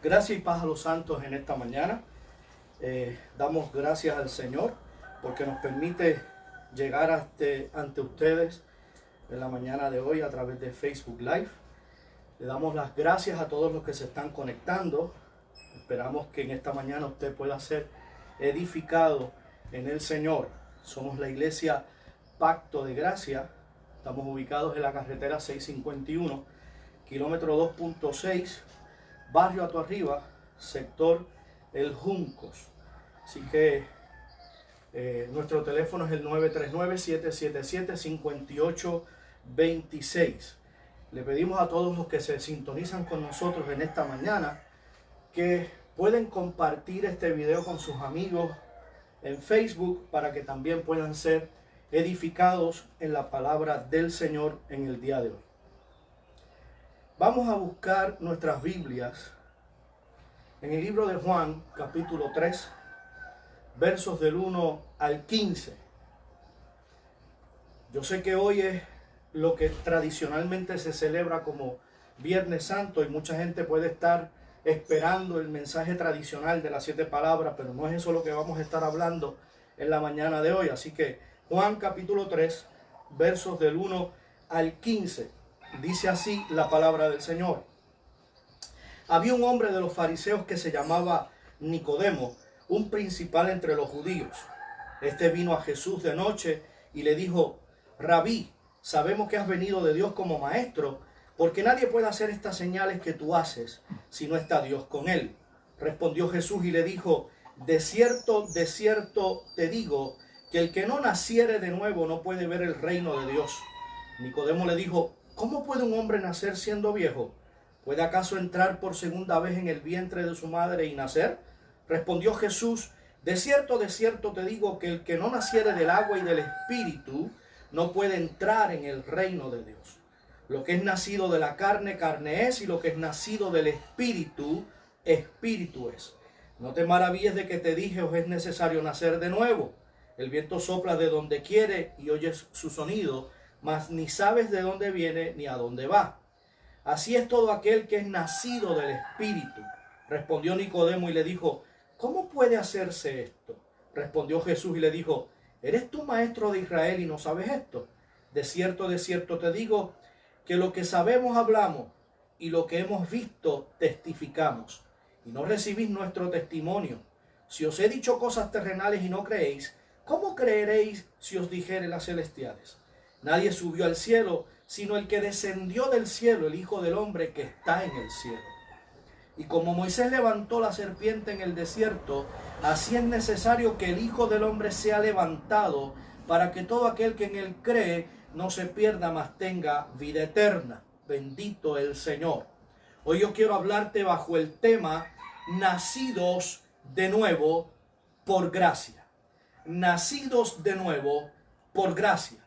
Gracias y paz a los santos en esta mañana. Damos gracias al Señor porque nos permite llegar ante ustedes en la mañana de hoy a través de Facebook Live. Le damos las gracias a todos los que se están conectando. Esperamos que en esta mañana usted pueda ser edificado en el Señor. Somos la iglesia Pacto de Gracia. Estamos ubicados en la carretera 651, kilómetro 2.6. Barrio Ato Arriba, sector El Juncos. Así que nuestro teléfono es el 939-777-5826. Le pedimos a todos los que se sintonizan con nosotros en esta mañana que pueden compartir este video con sus amigos en Facebook para que también puedan ser edificados en la palabra del Señor en el día de hoy. Vamos a buscar nuestras Biblias en el libro de Juan, capítulo 3, versos del 1 al 15. Yo sé que hoy es lo que tradicionalmente se celebra como Viernes Santo y mucha gente puede estar esperando el mensaje tradicional de las 7 palabras, pero no es eso lo que vamos a estar hablando en la mañana de hoy. Así que Juan, capítulo 3, versos del 1 al 15. Dice así la palabra del Señor. Había un hombre de los fariseos que se llamaba Nicodemo, un principal entre los judíos. Este vino a Jesús de noche y le dijo: Rabí, sabemos que has venido de Dios como maestro, porque nadie puede hacer estas señales que tú haces si no está Dios con él. Respondió Jesús y le dijo: de cierto te digo, que el que no naciere de nuevo no puede ver el reino de Dios. Nicodemo le dijo: ¿cómo puede un hombre nacer siendo viejo? ¿Puede acaso entrar por segunda vez en el vientre de su madre y nacer? Respondió Jesús: de cierto te digo que el que no naciere del agua y del espíritu no puede entrar en el reino de Dios. Lo que es nacido de la carne, carne es, y lo que es nacido del espíritu, espíritu es. No te maravilles de que te dije: os es necesario nacer de nuevo. El viento sopla de donde quiere y oyes su sonido, mas ni sabes de dónde viene ni a dónde va. Así es todo aquel que es nacido del Espíritu. Respondió Nicodemo y le dijo: ¿cómo puede hacerse esto? Respondió Jesús y le dijo: ¿eres tú maestro de Israel y no sabes esto? De cierto te digo, que lo que sabemos hablamos y lo que hemos visto testificamos, y no recibís nuestro testimonio. Si os he dicho cosas terrenales y no creéis, ¿cómo creeréis si os dijere las celestiales? Nadie subió al cielo, sino el que descendió del cielo, el Hijo del Hombre que está en el cielo. Y como Moisés levantó la serpiente en el desierto, así es necesario que el Hijo del Hombre sea levantado, para que todo aquel que en él cree no se pierda, mas tenga vida eterna. Bendito el Señor. Hoy yo quiero hablarte bajo el tema nacidos de nuevo por gracia. Nacidos de nuevo por gracia.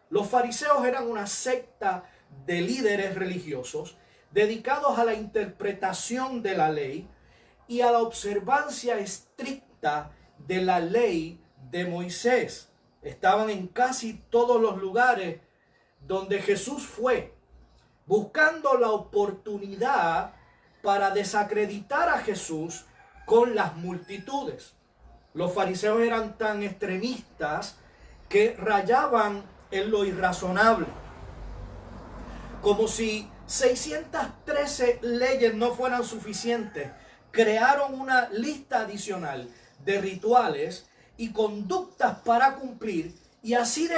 Los fariseos eran una secta de líderes religiosos dedicados a la interpretación de la ley y a la observancia estricta de la ley de Moisés. Estaban en casi todos los lugares donde Jesús fue, buscando la oportunidad para desacreditar a Jesús con las multitudes. Los fariseos eran tan extremistas que rayaban en lo irrazonable. Como si 613 leyes no fueran suficientes, crearon una lista adicional de rituales y conductas para cumplir y así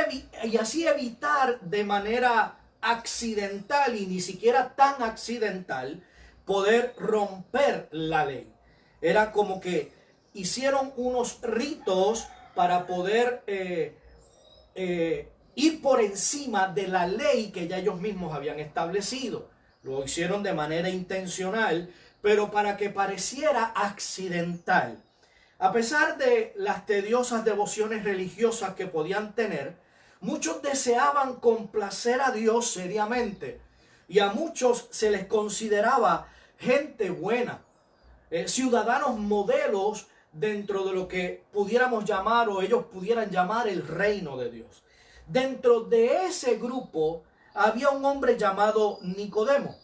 evitar de manera accidental y ni siquiera tan accidental poder romper la ley. Era como que hicieron unos ritos para poder ir por encima de la ley que ya ellos mismos habían establecido. Lo hicieron de manera intencional, pero para que pareciera accidental. A pesar de las tediosas devociones religiosas que podían tener, muchos deseaban complacer a Dios seriamente, y a muchos se les consideraba gente buena, ciudadanos modelos dentro de lo que pudiéramos llamar o ellos pudieran llamar el reino de Dios. Dentro de ese grupo había un hombre llamado Nicodemo.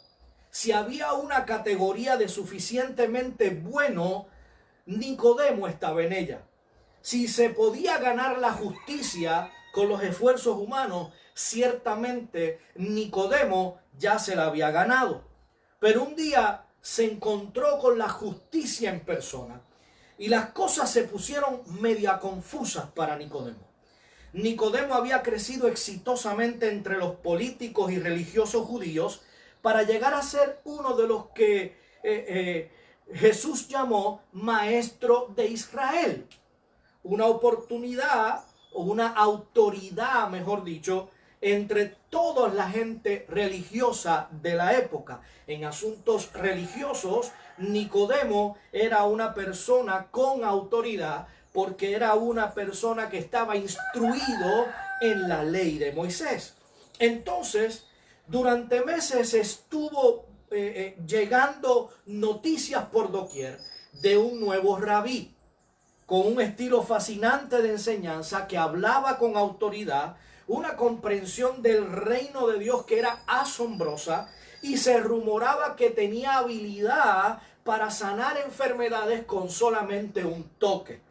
si había una categoría de suficientemente bueno, Nicodemo estaba en ella. Si se podía ganar la justicia con los esfuerzos humanos, ciertamente Nicodemo ya se la había ganado. Pero un día se encontró con la justicia en persona y las cosas se pusieron media confusas para Nicodemo. Nicodemo había crecido exitosamente entre los políticos y religiosos judíos para llegar a ser uno de los que Jesús llamó maestro de Israel. Una oportunidad o una autoridad, mejor dicho, entre toda la gente religiosa de la época. En asuntos religiosos, Nicodemo era una persona con autoridad porque era una persona que estaba instruido en la ley de Moisés. Entonces, durante meses estuvo llegando noticias por doquier de un nuevo rabí con un estilo fascinante de enseñanza que hablaba con autoridad, una comprensión del reino de Dios que era asombrosa, y se rumoraba que tenía habilidad para sanar enfermedades con solamente un toque.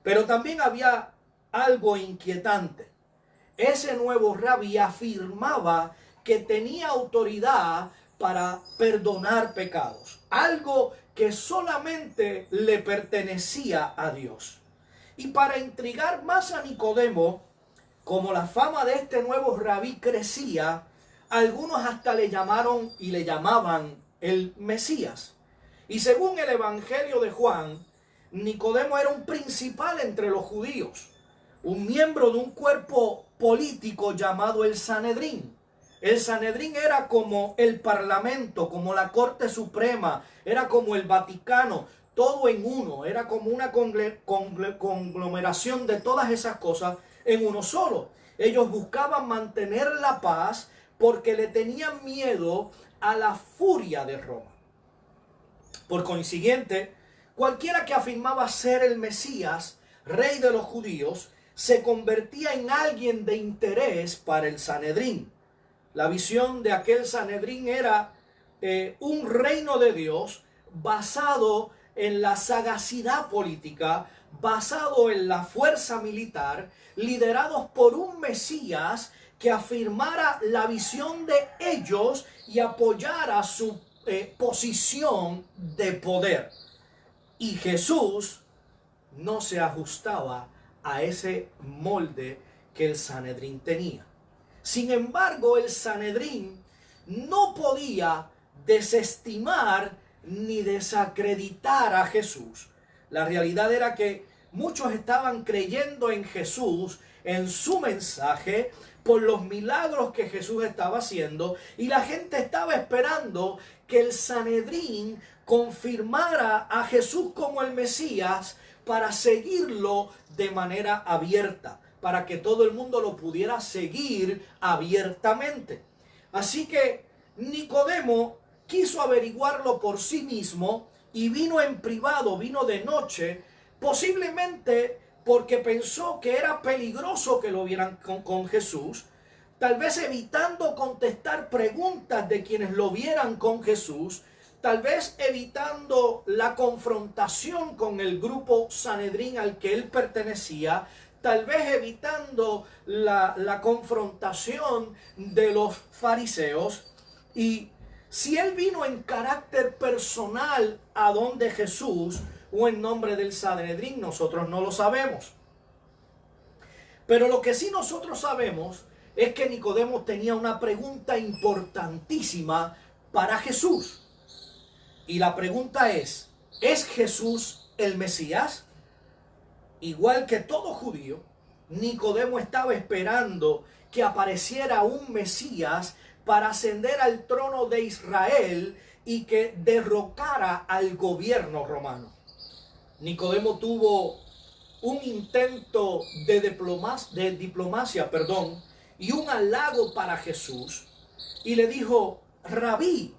Pero también había algo inquietante. Ese nuevo rabí afirmaba que tenía autoridad para perdonar pecados, algo que solamente le pertenecía a Dios. Y para intrigar más a Nicodemo, como la fama de este nuevo rabí crecía, algunos hasta le llamaron y le llamaban el Mesías. Y según el Evangelio de Juan, Nicodemo era un principal entre los judíos, un miembro de un cuerpo político llamado el Sanedrín. El Sanedrín era como el Parlamento, como la Corte Suprema, era como el Vaticano, todo en uno, era como una conglomeración de todas esas cosas en uno solo. Ellos buscaban mantener la paz porque le tenían miedo a la furia de Roma. Por consiguiente, cualquiera que afirmaba ser el Mesías, rey de los judíos, se convertía en alguien de interés para el Sanedrín. La visión de aquel Sanedrín era un reino de Dios basado en la sagacidad política, basado en la fuerza militar, liderados por un Mesías que afirmara la visión de ellos y apoyara su posición de poder. Y Jesús no se ajustaba a ese molde que el Sanedrín tenía. Sin embargo, el Sanedrín no podía desestimar ni desacreditar a Jesús. La realidad era que muchos estaban creyendo en Jesús, en su mensaje, por los milagros que Jesús estaba haciendo, y la gente estaba esperando que el Sanedrín confirmara a Jesús como el Mesías para seguirlo de manera abierta, para que todo el mundo lo pudiera seguir abiertamente. Así que Nicodemo quiso averiguarlo por sí mismo y vino en privado, vino de noche, posiblemente porque pensó que era peligroso que lo vieran con Jesús, tal vez evitando contestar preguntas de quienes lo vieran con Jesús, tal vez evitando la confrontación con el grupo Sanedrín al que él pertenecía, tal vez evitando la confrontación de los fariseos. Y si él vino en carácter personal a donde Jesús o en nombre del Sanedrín, nosotros no lo sabemos. Pero lo que sí nosotros sabemos es que Nicodemo tenía una pregunta importantísima para Jesús. Y la pregunta ¿es Jesús el Mesías? Igual que todo judío, Nicodemo estaba esperando que apareciera un Mesías para ascender al trono de Israel y que derrocara al gobierno romano. Nicodemo tuvo un intento de diplomacia, y un halago para Jesús, y le dijo: Rabí,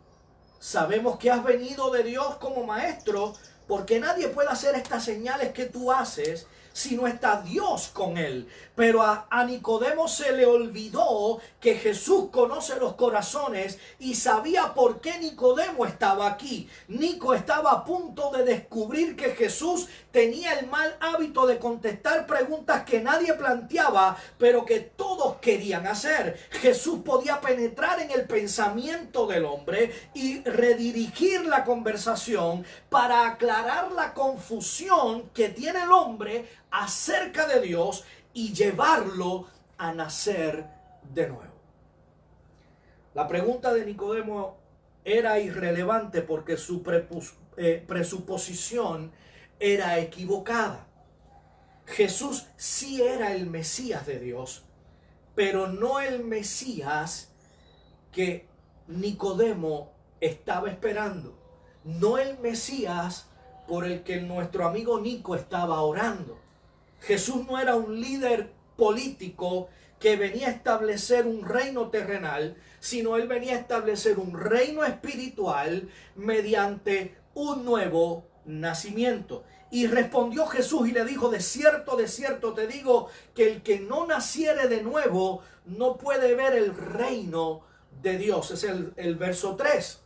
sabemos que has venido de Dios como maestro, porque nadie puede hacer estas señales que tú haces sino está Dios con él. Pero a Nicodemo se le olvidó que Jesús conoce los corazones y sabía por qué Nicodemo estaba aquí. Nico estaba a punto de descubrir que Jesús tenía el mal hábito de contestar preguntas que nadie planteaba, pero que todos querían hacer. Jesús podía penetrar en el pensamiento del hombre y redirigir la conversación para aclarar la confusión que tiene el hombre acerca de Dios y llevarlo a nacer de nuevo. La pregunta de Nicodemo era irrelevante porque su presuposición era equivocada. Jesús sí era el Mesías de Dios, pero no el Mesías que Nicodemo estaba esperando. No el Mesías por el que nuestro amigo Nico estaba orando. Jesús no era un líder político que venía a establecer un reino terrenal, sino él venía a establecer un reino espiritual mediante un nuevo nacimiento. Y respondió Jesús y le dijo: de cierto te digo que el que no naciere de nuevo no puede ver el reino de Dios. Es el verso 3.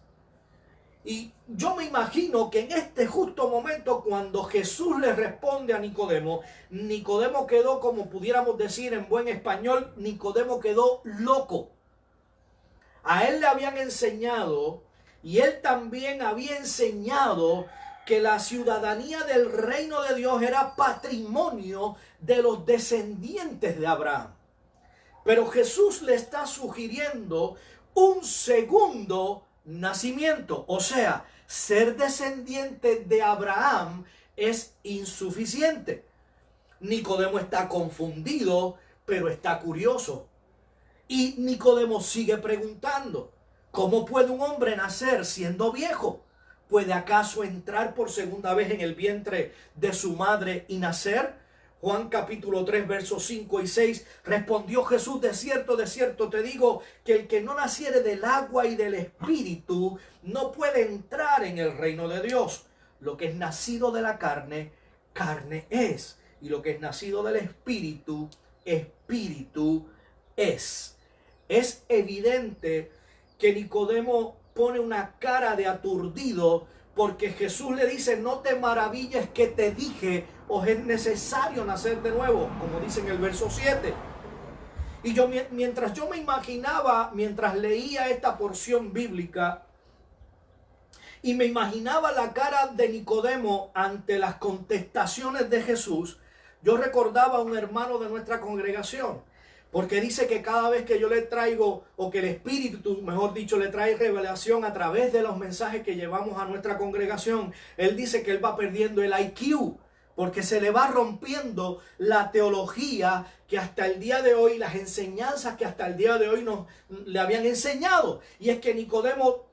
Y yo me imagino que en este justo momento, cuando Jesús le responde a Nicodemo, Nicodemo quedó, como pudiéramos decir en buen español, Nicodemo quedó loco. A él le habían enseñado, y él también había enseñado, que la ciudadanía del reino de Dios era patrimonio de los descendientes de Abraham. Pero Jesús le está sugiriendo un segundo nacimiento. O sea, ser descendiente de Abraham es insuficiente. Nicodemo está confundido, pero está curioso. Y Nicodemo sigue preguntando: ¿cómo puede un hombre nacer siendo viejo? ¿Puede acaso entrar por segunda vez en el vientre de su madre y nacer? Juan capítulo 3 versos 5 y 6, respondió Jesús: de cierto te digo que el que no naciere del agua y del espíritu no puede entrar en el reino de Dios. Lo que es nacido de la carne, carne es, y lo que es nacido del espíritu, espíritu es. Es evidente que Nicodemo pone una cara de aturdido, porque Jesús le dice: no te maravilles que te dije, os es necesario nacer de nuevo, como dice en el verso 7. Y yo, mientras yo me imaginaba, mientras leía esta porción bíblica, y me imaginaba la cara de Nicodemo ante las contestaciones de Jesús, yo recordaba a un hermano de nuestra congregación, porque dice que cada vez que yo le traigo, o que el Espíritu, mejor dicho, le trae revelación a través de los mensajes que llevamos a nuestra congregación, él dice que él va perdiendo el IQ, porque se le va rompiendo la teología que hasta el día de hoy, las enseñanzas que hasta el día de hoy le habían enseñado. Y es que Nicodemo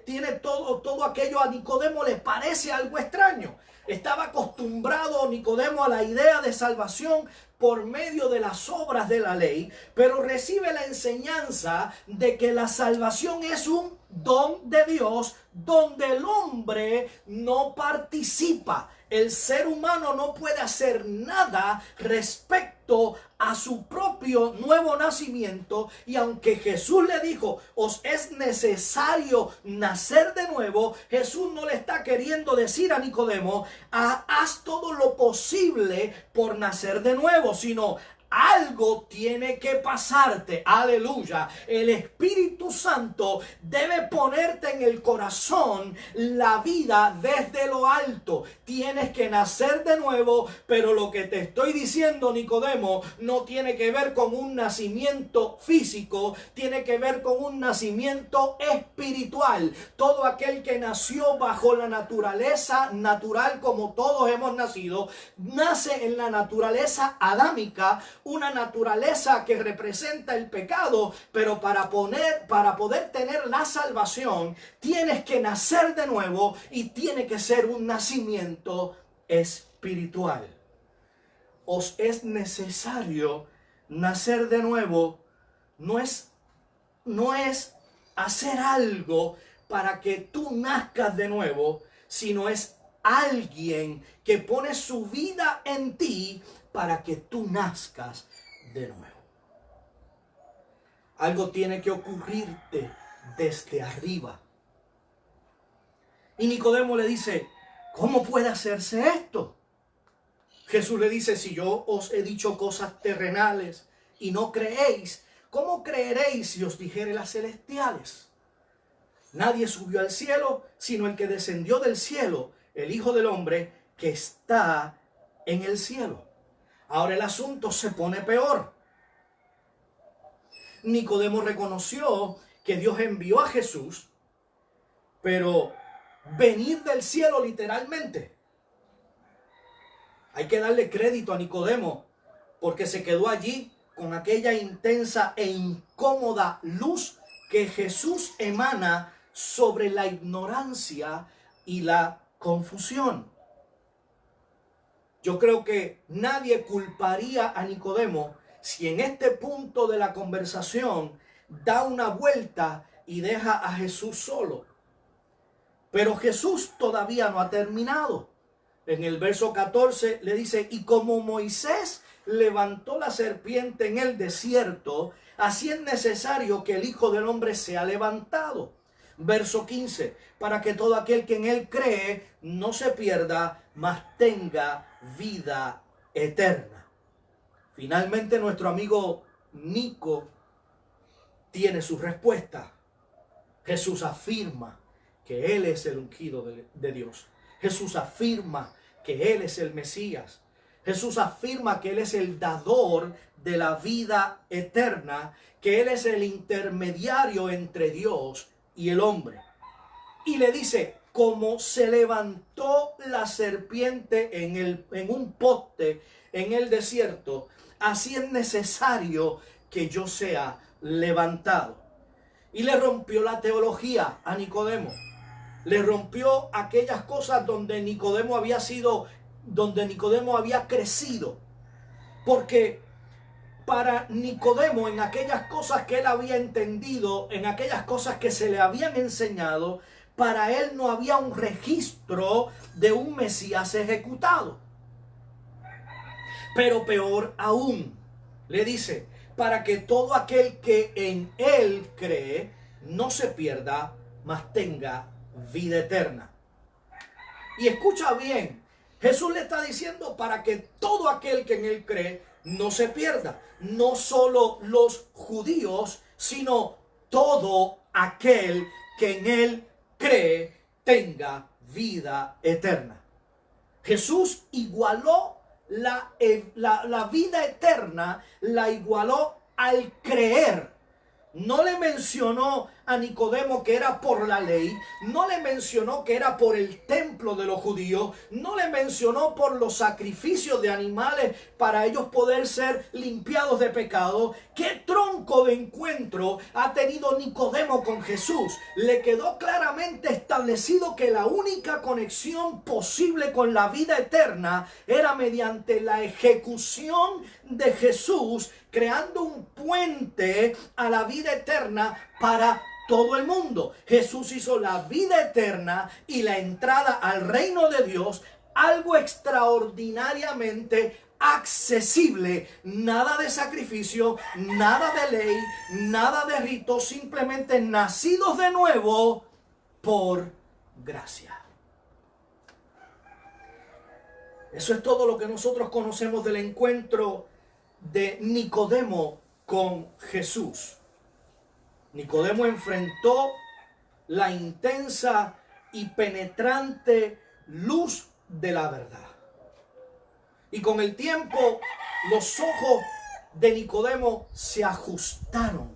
tiene todo aquello, a Nicodemo le parece algo extraño. Estaba acostumbrado Nicodemo a la idea de salvación por medio de las obras de la ley, pero recibe la enseñanza de que la salvación es un don de Dios donde el hombre no participa. El ser humano no puede hacer nada respecto a su propio nuevo nacimiento, y aunque Jesús le dijo: os es necesario nacer de nuevo, Jesús no le está queriendo decir a Nicodemo: haz todo lo posible por nacer de nuevo, sino algo tiene que pasarte. Aleluya. El Espíritu Santo debe ponerte en el corazón la vida desde lo alto. Tienes que nacer de nuevo, pero lo que te estoy diciendo, Nicodemo, no tiene que ver con un nacimiento físico, tiene que ver con un nacimiento espiritual. Todo aquel que nació bajo la naturaleza natural, como todos hemos nacido, nace en la naturaleza adámica, una naturaleza que representa el pecado, pero para poder tener la salvación tienes que nacer de nuevo, y tiene que ser un nacimiento espiritual. Os es necesario nacer de nuevo. No es hacer algo para que tú nazcas de nuevo, sino es alguien que pone su vida en ti para que tú nazcas de nuevo. Algo tiene que ocurrirte desde arriba. Y Nicodemo le dice, ¿cómo puede hacerse esto? Jesús le dice, si yo os he dicho cosas terrenales y no creéis, ¿cómo creeréis si os dijere las celestiales? Nadie subió al cielo, sino el que descendió del cielo, el Hijo del Hombre que está en el cielo. Ahora el asunto se pone peor. Nicodemo reconoció que Dios envió a Jesús, pero venir del cielo literalmente. Hay que darle crédito a Nicodemo porque se quedó allí con aquella intensa e incómoda luz que Jesús emana sobre la ignorancia y la confusión. Yo creo que nadie culparía a Nicodemo si en este punto de la conversación da una vuelta y deja a Jesús solo. Pero Jesús todavía no ha terminado. En el verso 14 le dice, y como Moisés levantó la serpiente en el desierto, así es necesario que el Hijo del Hombre sea levantado. Verso 15, para que todo aquel que en él cree no se pierda, mas tenga vida eterna. Finalmente nuestro amigo Nico tiene su respuesta. Jesús afirma que Él es el ungido de Dios. Jesús afirma que Él es el Mesías. Jesús afirma que Él es el dador de la vida eterna, que Él es el intermediario entre Dios y el hombre. Y le dice, como se levantó la serpiente en un poste en el desierto, así es necesario que yo sea levantado. Y le rompió la teología a Nicodemo. Le rompió aquellas cosas donde Nicodemo había crecido. Porque para Nicodemo, en aquellas cosas que él había entendido, en aquellas cosas que se le habían enseñado, para él no había un registro de un Mesías ejecutado. Pero peor aún, le dice, para que todo aquel que en él cree no se pierda, mas tenga vida eterna. Y escucha bien, Jesús le está diciendo para que todo aquel que en él cree no se pierda. No solo los judíos, sino todo aquel que en él cree tenga vida eterna. Jesús igualó la vida eterna, la igualó al creer. No le mencionó a Nicodemo que era por la ley, no le mencionó que era por el templo de los judíos, no le mencionó por los sacrificios de animales para ellos poder ser limpiados de pecado. ¿Qué tronco de encuentro ha tenido Nicodemo con Jesús? Le quedó claramente establecido que la única conexión posible con la vida eterna era mediante la ejecución de Jesús, creando un puente a la vida eterna para todo el mundo. Jesús hizo la vida eterna y la entrada al reino de Dios algo extraordinariamente accesible. Nada de sacrificio, nada de ley, nada de rito, simplemente nacidos de nuevo por gracia. Eso es todo lo que nosotros conocemos del encuentro de Nicodemo con Jesús. Nicodemo enfrentó la intensa y penetrante luz de la verdad. Y con el tiempo, los ojos de Nicodemo se ajustaron.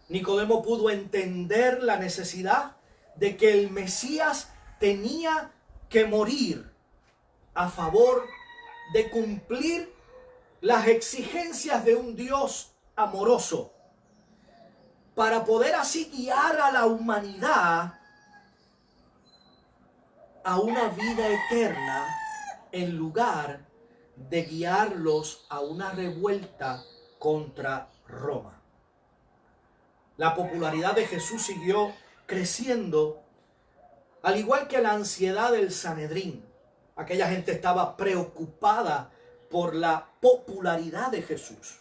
Nicodemo pudo entender la necesidad de que el Mesías tenía que morir a favor de cumplir las exigencias de un Dios amoroso, para poder así guiar a la humanidad a una vida eterna en lugar de guiarlos a una revuelta contra Roma. La popularidad de Jesús siguió creciendo Al igual que la ansiedad del Sanedrín, aquella gente estaba preocupada por la popularidad de Jesús.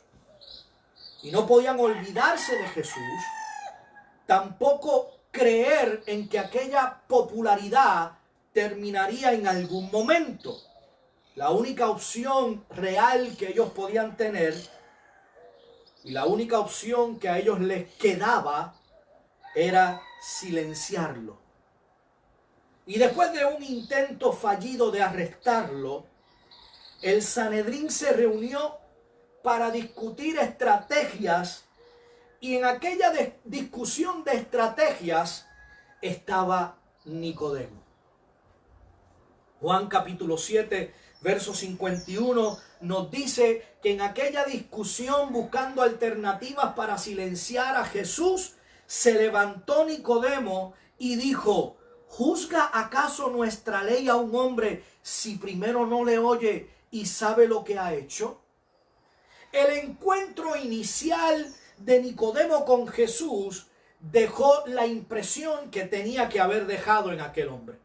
Y no podían olvidarse de Jesús, tampoco creer en que aquella popularidad terminaría en algún momento. La única opción real que ellos podían tener y la única opción que a ellos les quedaba era silenciarlo. Y después de un intento fallido de arrestarlo, el Sanedrín se reunió para discutir estrategias, y en aquella discusión de estrategias estaba Nicodemo. Juan capítulo 7, verso 51 nos dice que en aquella discusión buscando alternativas para silenciar a Jesús, se levantó Nicodemo y dijo: ¿juzga acaso nuestra ley a un hombre si primero no le oye y sabe lo que ha hecho? El encuentro inicial de Nicodemo con Jesús dejó la impresión que tenía que haber dejado en aquel hombre.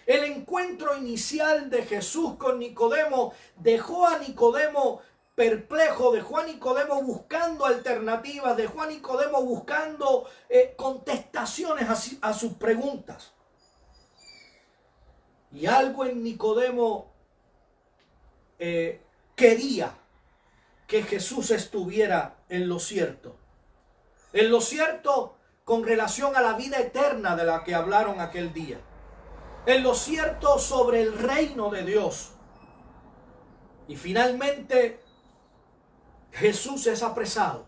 El encuentro inicial de Jesús con Nicodemo dejó a Nicodemo perplejo, dejó a Nicodemo buscando alternativas, dejó a Nicodemo buscando contestaciones a sus preguntas. Y algo en Nicodemo quería que Jesús estuviera en lo cierto. En lo cierto con relación a la vida eterna de la que hablaron aquel día. En lo cierto sobre el reino de Dios. Y finalmente Jesús es apresado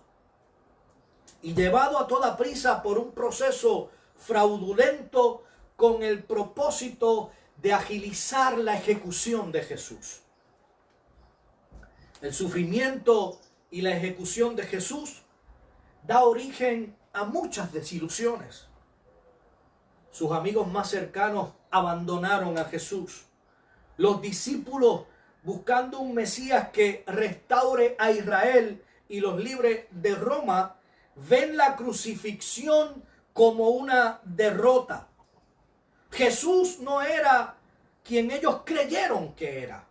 y llevado a toda prisa por un proceso fraudulento con el propósito de agilizar la ejecución de Jesús. El sufrimiento y la ejecución de Jesús da origen a muchas desilusiones. Sus amigos más cercanos abandonaron a Jesús. Los discípulos, buscando un Mesías que restaure a Israel y los libre de Roma, ven la crucifixión como una derrota. Jesús no era quien ellos creyeron que era.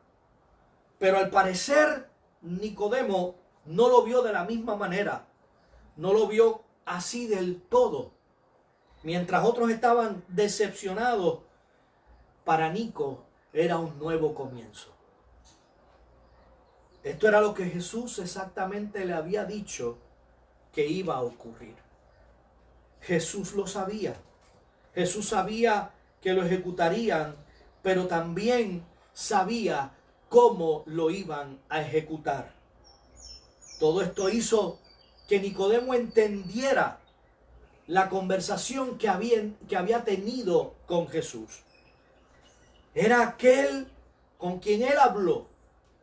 Pero al parecer Nicodemo no lo vio de la misma manera. No lo vio así del todo. Mientras otros estaban decepcionados, para Nico era un nuevo comienzo. Esto era lo que Jesús exactamente le había dicho que iba a ocurrir. Jesús lo sabía. Jesús sabía que lo ejecutarían, pero también sabía cómo lo iban a ejecutar. Todo esto hizo que Nicodemo entendiera la conversación que había tenido con Jesús. Era aquel con quien él habló.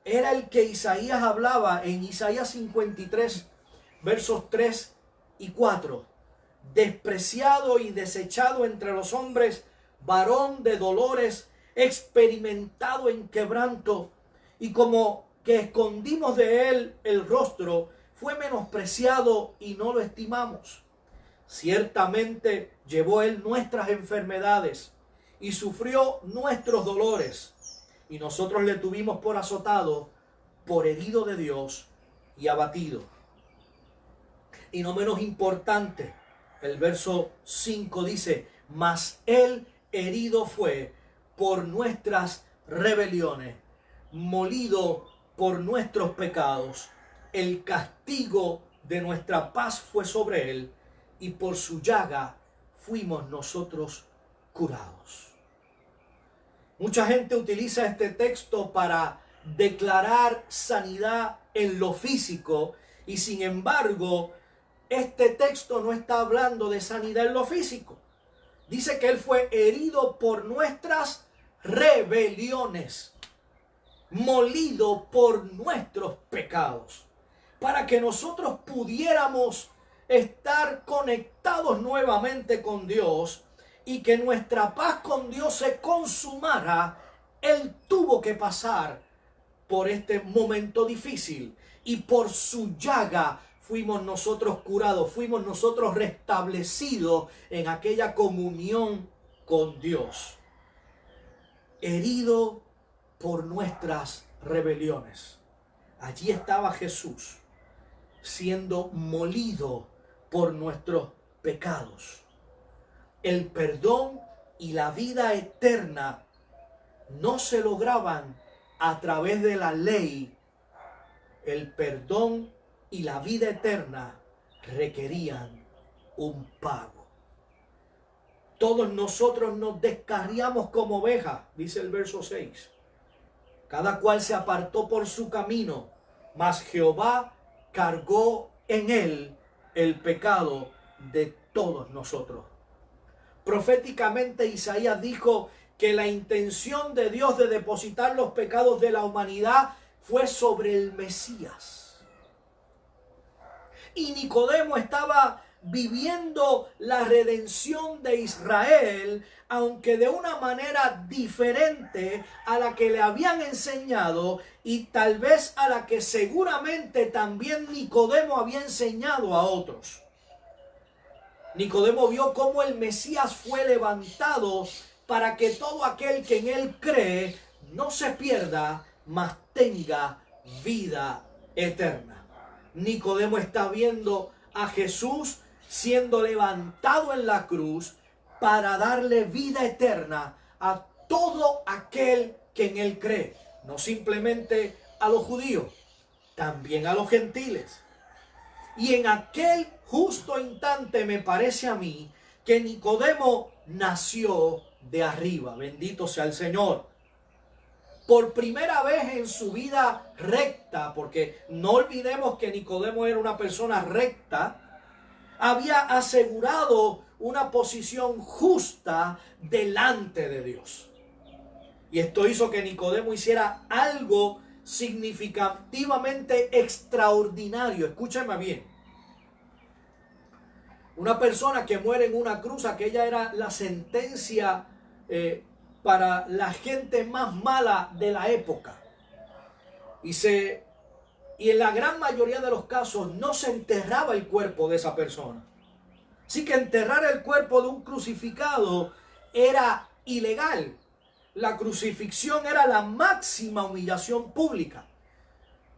Era el que Isaías hablaba en Isaías 53, versos 3 y 4. Despreciado y desechado entre los hombres, varón de dolores, experimentado en quebranto, y como que escondimos de él el rostro, fue menospreciado y no lo estimamos. Ciertamente llevó él nuestras enfermedades y sufrió nuestros dolores, y nosotros le tuvimos por azotado, por herido de Dios y abatido. Y no menos importante, el verso 5 dice: mas él herido fue por nuestras rebeliones, molido por nuestros pecados. El castigo de nuestra paz fue sobre él, y por su llaga fuimos nosotros curados. Mucha gente utiliza este texto para declarar sanidad en lo físico, y sin embargo, este texto no está hablando de sanidad en lo físico. Dice que él fue herido por nuestras rebeliones, molido por nuestros pecados, para que nosotros pudiéramos estar conectados nuevamente con Dios y que nuestra paz con Dios se consumara. Él tuvo que pasar por este momento difícil, y por su llaga fuimos nosotros curados, fuimos nosotros restablecidos en aquella comunión con Dios. herido por nuestras rebeliones. Allí estaba Jesús siendo molido por nuestros pecados. El perdón y la vida eterna no se lograban a través de la ley. El perdón y la vida eterna requerían un pago. Todos nosotros nos descarriamos como ovejas, dice el verso 6. Cada cual se apartó por su camino, mas Jehová cargó en él el pecado de todos nosotros. Proféticamente Isaías dijo que la intención de Dios de depositar los pecados de la humanidad fue sobre el Mesías. Y Nicodemo estaba viviendo la redención de Israel, aunque de una manera diferente a la que le habían enseñado y tal vez a la que seguramente también Nicodemo había enseñado a otros. Nicodemo vio cómo el Mesías fue levantado para que todo aquel que en él cree no se pierda, mas tenga vida eterna. Nicodemo está viendo a Jesús siendo levantado en la cruz para darle vida eterna a todo aquel que en él cree. No simplemente a los judíos, también a los gentiles. Y en aquel justo instante me parece a mí que Nicodemo nació de arriba. Bendito sea el Señor. Por primera vez en su vida recta, porque no olvidemos que Nicodemo era una persona recta, había asegurado una posición justa delante de Dios. Y esto hizo que Nicodemo hiciera algo significativamente extraordinario. Escúchame bien. Una persona que muere en una cruz, aquella era la sentencia para la gente más mala de la época. Y en la gran mayoría de los casos no se enterraba el cuerpo de esa persona. Así que enterrar el cuerpo de un crucificado era ilegal. La crucifixión era la máxima humillación pública.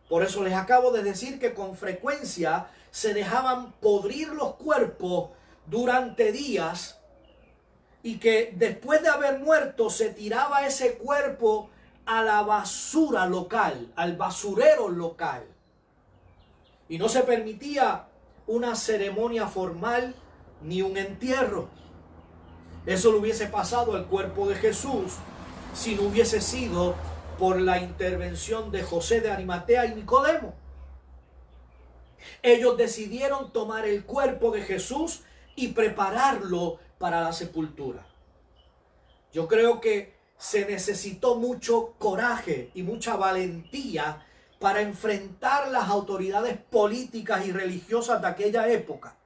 Por eso les acabo de decir que con frecuencia se dejaban podrir los cuerpos durante días y que después de haber muerto se tiraba ese cuerpo a la basura local, al basurero local. Y no se permitía una ceremonia formal ni un entierro. Eso le hubiese pasado al cuerpo de Jesús si no hubiese sido por la intervención de José de Arimatea y Nicodemo. Ellos decidieron tomar el cuerpo de Jesús y prepararlo para la sepultura. Yo creo que se necesitó mucho coraje y mucha valentía para enfrentar las autoridades políticas y religiosas de aquella época.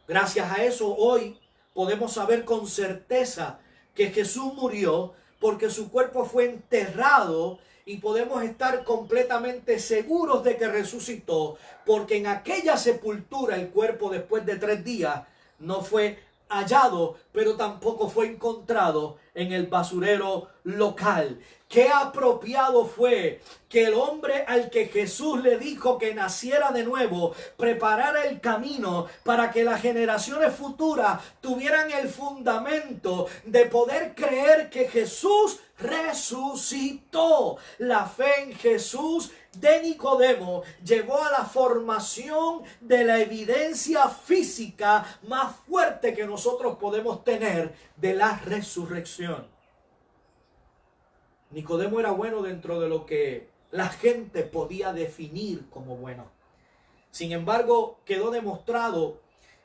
Gracias a eso hoy podemos saber con certeza que Jesús murió porque su cuerpo fue enterrado y podemos estar completamente seguros de que resucitó porque en aquella sepultura el cuerpo después de 3 días no fue hallado, pero tampoco fue encontrado en el basurero local. Qué apropiado fue que el hombre al que Jesús le dijo que naciera de nuevo preparara el camino para que las generaciones futuras tuvieran el fundamento de poder creer que Jesús resucitó. La fe en Jesús de Nicodemo llevó a la formación de la evidencia física más fuerte que nosotros podemos tener de la resurrección. Nicodemo era bueno dentro de lo que la gente podía definir como bueno. Sin embargo, quedó demostrado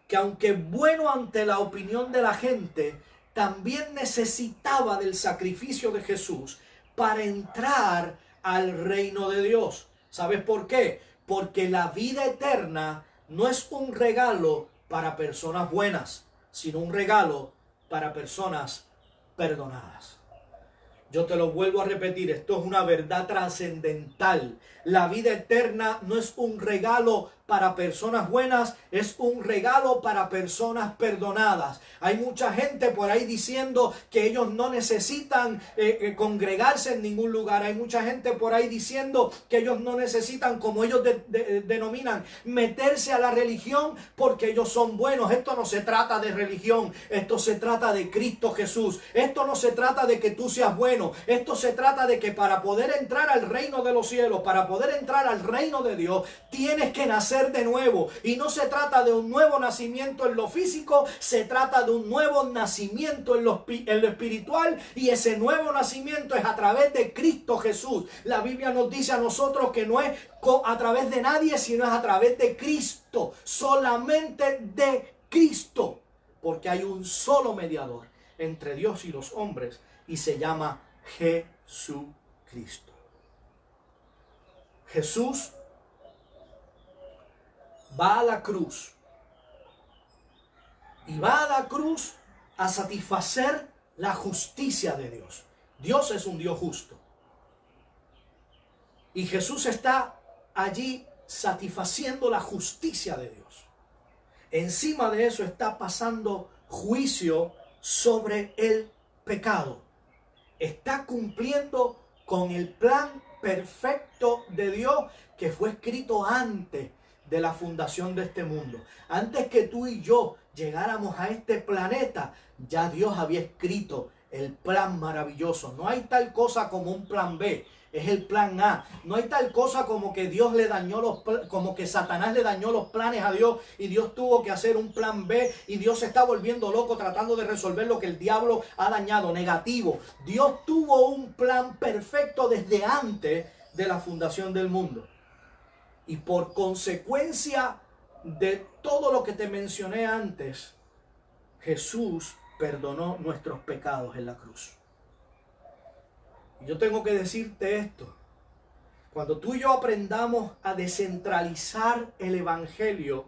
que aunque bueno ante la opinión de la gente, también necesitaba del sacrificio de Jesús para entrar al reino de Dios. ¿Sabes por qué? Porque la vida eterna no es un regalo para personas buenas, sino un regalo para personas perdonadas. Yo te lo vuelvo a repetir, esto es una verdad trascendental. La vida eterna no es un regalo para personas buenas, es un regalo para personas perdonadas. Hay mucha gente por ahí diciendo que ellos no necesitan congregarse en ningún lugar. Hay mucha gente por ahí diciendo que ellos no necesitan, como ellos denominan, meterse a la religión porque ellos son buenos. Esto no se trata de religión, esto se trata de Cristo Jesús. Esto no se trata de que tú seas bueno, esto se trata de que para poder entrar al reino de los cielos, para poder entrar al reino de Dios, tienes que nacer de nuevo. Y no se trata de un nuevo nacimiento en lo físico, se trata de un nuevo nacimiento en lo espiritual, y ese nuevo nacimiento es a través de Cristo Jesús. La Biblia nos dice a nosotros que no es a través de nadie, sino es a través de Cristo, solamente de Cristo, porque hay un solo mediador entre Dios y los hombres, y se llama Jesucristo. Jesús va a la cruz, y va a la cruz a satisfacer la justicia de Dios. Dios es un Dios justo, y Jesús está allí satisfaciendo la justicia de Dios. Encima de eso está pasando juicio sobre el pecado. Está cumpliendo con el plan perfecto de Dios que fue escrito antes de la fundación de este mundo. Antes que tú y yo llegáramos a este planeta, ya Dios había escrito el plan maravilloso. No hay tal cosa como un plan B, es el plan A. No hay tal cosa como que Dios le dañó como que Satanás le dañó los planes a Dios y Dios tuvo que hacer un plan B y Dios se está volviendo loco tratando de resolver lo que el diablo ha dañado. Negativo. Dios tuvo un plan perfecto desde antes de la fundación del mundo. Y por consecuencia de todo lo que te mencioné antes, Jesús perdonó nuestros pecados en la cruz. Y yo tengo que decirte esto. Cuando tú y yo aprendamos a descentralizar el evangelio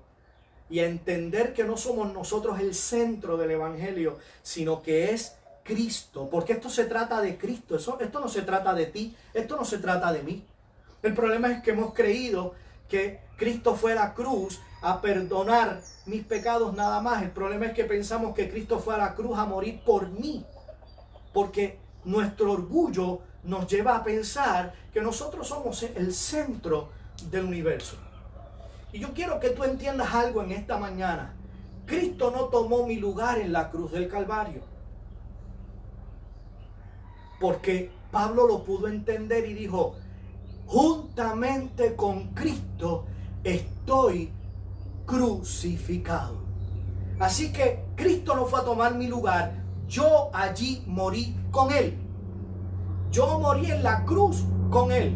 y a entender que no somos nosotros el centro del evangelio, sino que es Cristo, porque esto se trata de Cristo, esto no se trata de ti, esto no se trata de mí. El problema es que hemos creído que Cristo fue a la cruz a perdonar mis pecados nada más. El problema es que pensamos que Cristo fue a la cruz a morir por mí, porque nuestro orgullo nos lleva a pensar que nosotros somos el centro del universo. Y yo quiero que tú entiendas algo en esta mañana. Cristo no tomó mi lugar en la cruz del Calvario, porque Pablo lo pudo entender y dijo: juntamente con Cristo estoy crucificado. Así que Cristo no fue a tomar mi lugar, yo allí morí con Él. Yo morí en la cruz con Él.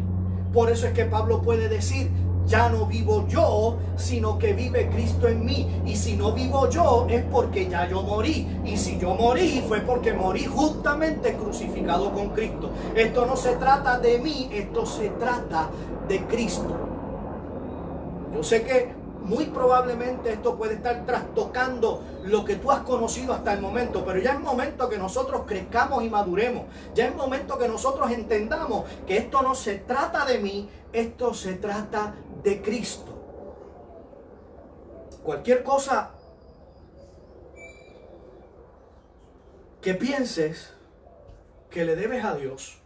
Por eso es que Pablo puede decir: ya no vivo yo, sino que vive Cristo en mí. Y si no vivo yo, es porque ya yo morí. Y si yo morí, fue porque morí juntamente crucificado con Cristo. Esto no se trata de mí, esto se trata de Cristo. Yo sé que muy probablemente esto puede estar trastocando lo que tú has conocido hasta el momento, pero ya es momento que nosotros crezcamos y maduremos. Ya es momento que nosotros entendamos que esto no se trata de mí, esto se trata de Cristo. Cualquier cosa que pienses que le debes a Dios,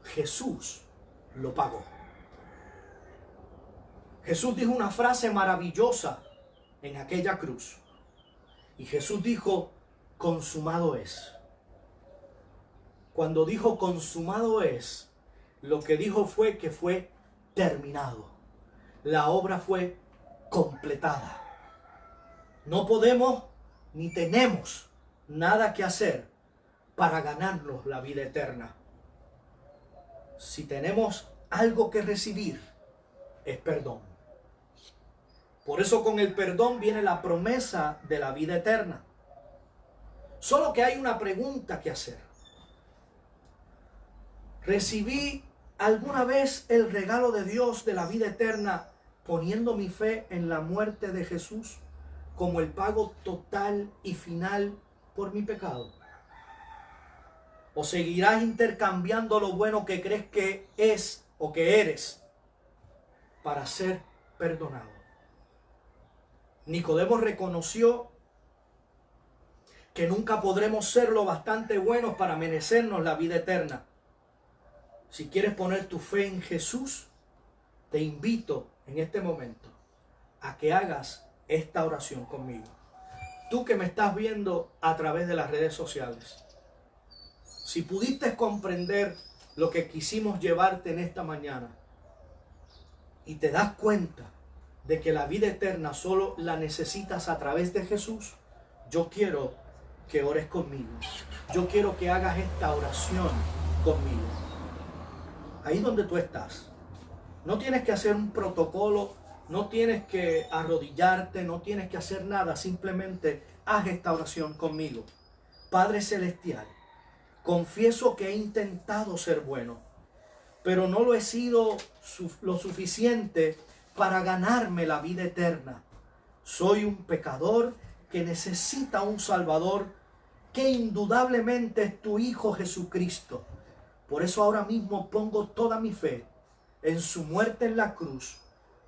Jesús lo pagó. Jesús dijo una frase maravillosa en aquella cruz. Y Jesús dijo: consumado es. Cuando dijo consumado es, lo que dijo fue que fue terminado. La obra fue completada. No podemos ni tenemos nada que hacer para ganarnos la vida eterna. Si tenemos algo que recibir, es perdón. Por eso con el perdón viene la promesa de la vida eterna. Solo que hay una pregunta que hacer. ¿Recibí alguna vez el regalo de Dios de la vida eterna poniendo mi fe en la muerte de Jesús como el pago total y final por mi pecado? ¿O seguirás intercambiando lo bueno que crees que es o que eres para ser perdonado. Nicodemo reconoció que nunca podremos ser lo bastante buenos para merecernos la vida eterna. Si quieres poner tu fe en Jesús, te invito en este momento a que hagas esta oración conmigo. Tú que me estás viendo a través de las redes sociales, si pudiste comprender lo que quisimos llevarte en esta mañana y te das cuenta de que la vida eterna solo la necesitas a través de Jesús, yo quiero que ores conmigo. Yo quiero que hagas esta oración conmigo. Ahí donde tú estás. No tienes que hacer un protocolo, no tienes que arrodillarte, no tienes que hacer nada. Simplemente haz esta oración conmigo. Padre Celestial, confieso que he intentado ser bueno, pero no lo he sido lo suficiente para ganarme la vida eterna. Soy un pecador que necesita un Salvador, que indudablemente es tu Hijo Jesucristo. Por eso ahora mismo pongo toda mi fe en su muerte en la cruz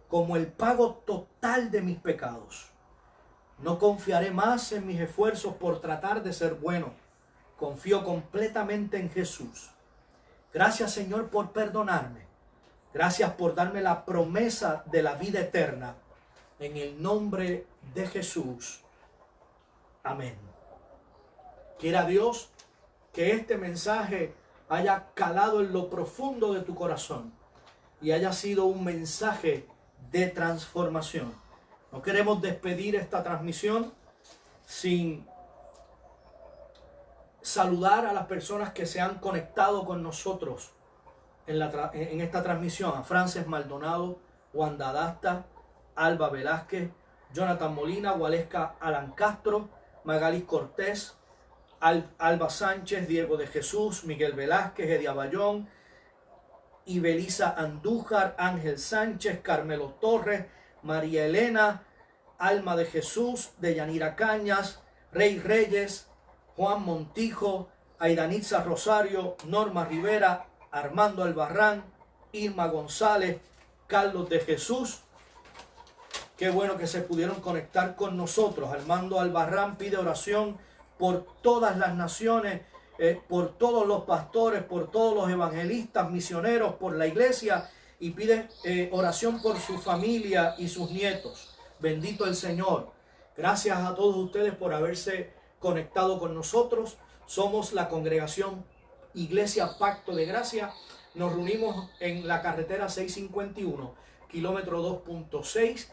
como el pago total de mis pecados. No confiaré más en mis esfuerzos por tratar de ser bueno. Confío completamente en Jesús. Gracias, Señor, por perdonarme. Gracias por darme la promesa de la vida eterna. En el nombre de Jesús. Amén. Quiera Dios que este mensaje haya calado en lo profundo de tu corazón y haya sido un mensaje de transformación. No queremos despedir esta transmisión sin saludar a las personas que se han conectado con nosotros en esta transmisión. A Frances Maldonado, Wanda Dasta, Alba Velázquez, Jonathan Molina, Waleska Alan Castro, Magali Cortés, Alba Sánchez, Diego de Jesús, Miguel Velázquez, Edia Bayón, Ibelisa Andújar, Ángel Sánchez, Carmelo Torres, María Elena, Alma de Jesús, Deyanira Cañas, Rey Reyes, Juan Montijo, Aidanitza Rosario, Norma Rivera, Armando Albarrán, Irma González, Carlos de Jesús. Qué bueno que se pudieron conectar con nosotros. Armando Albarrán pide oración por todas las naciones, por todos los pastores, por todos los evangelistas, misioneros, por la iglesia, y pide oración por su familia y sus nietos. Bendito el Señor. Gracias a todos ustedes por haberse conectado con nosotros. Somos la congregación Iglesia Pacto de Gracia. Nos reunimos en la carretera 651, kilómetro 2.6,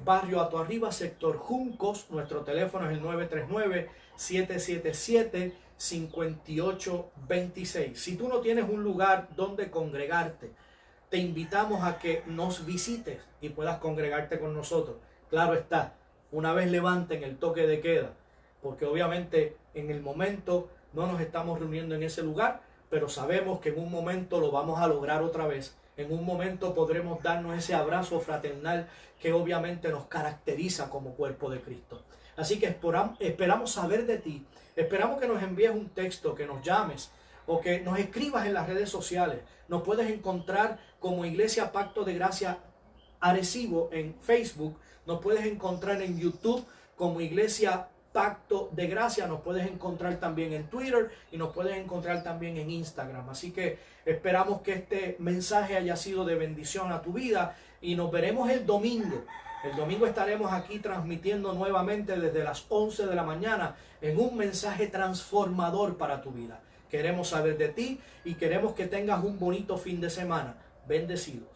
barrio Atoarriba, sector Juncos. Nuestro teléfono es el 939-777-5826. Si tú no tienes un lugar donde congregarte, te invitamos a que nos visites y puedas congregarte con nosotros. Claro está, una vez levanten el toque de queda, porque obviamente en el momento no nos estamos reuniendo en ese lugar, pero sabemos que en un momento lo vamos a lograr otra vez. En un momento podremos darnos ese abrazo fraternal que obviamente nos caracteriza como cuerpo de Cristo. Así que esperamos saber de ti. Esperamos que nos envíes un texto, que nos llames o que nos escribas en las redes sociales. Nos puedes encontrar como Iglesia Pacto de Gracia Arecibo en Facebook. Nos puedes encontrar en YouTube como Iglesia Pacto de Gracia. Nos puedes encontrar también en Twitter y nos puedes encontrar también en Instagram. Así que esperamos que este mensaje haya sido de bendición a tu vida y nos veremos el domingo. El domingo estaremos aquí transmitiendo nuevamente desde las 11 de la mañana en un mensaje transformador para tu vida. Queremos saber de ti y queremos que tengas un bonito fin de semana. Bendecido.